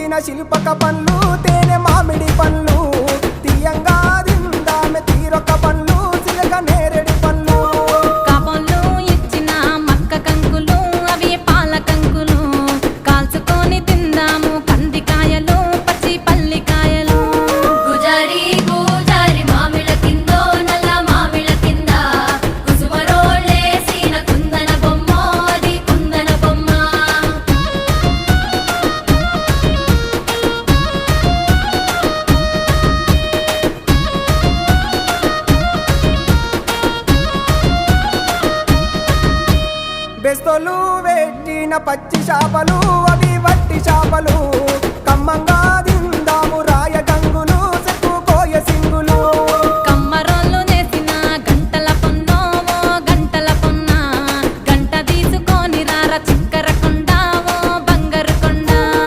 పెట్టిన శిల్పక పండ్లు తేనె మామిడి పండ్లు తీయంగా దిందామె తీరొక పండ్లు చిలక నేరేడు పండ్లు కాపంలో ఇచ్చిన మక్క కంకులు అవి పాల కంకులు కాల్చుకొని తిందాము కందికాయలు పచ్చి పల్లికాయలు గుజారి గుజారి మామిళ్ళ కిందో నల్ల మామిళ్ళ కింద కుసుమరోళ్ళేసిన కుందన బొమ్మ అది కుందన బొమ్మ బెస్తలు పెట్టిన పచ్చి చేపలు అవి వట్టి చేపలు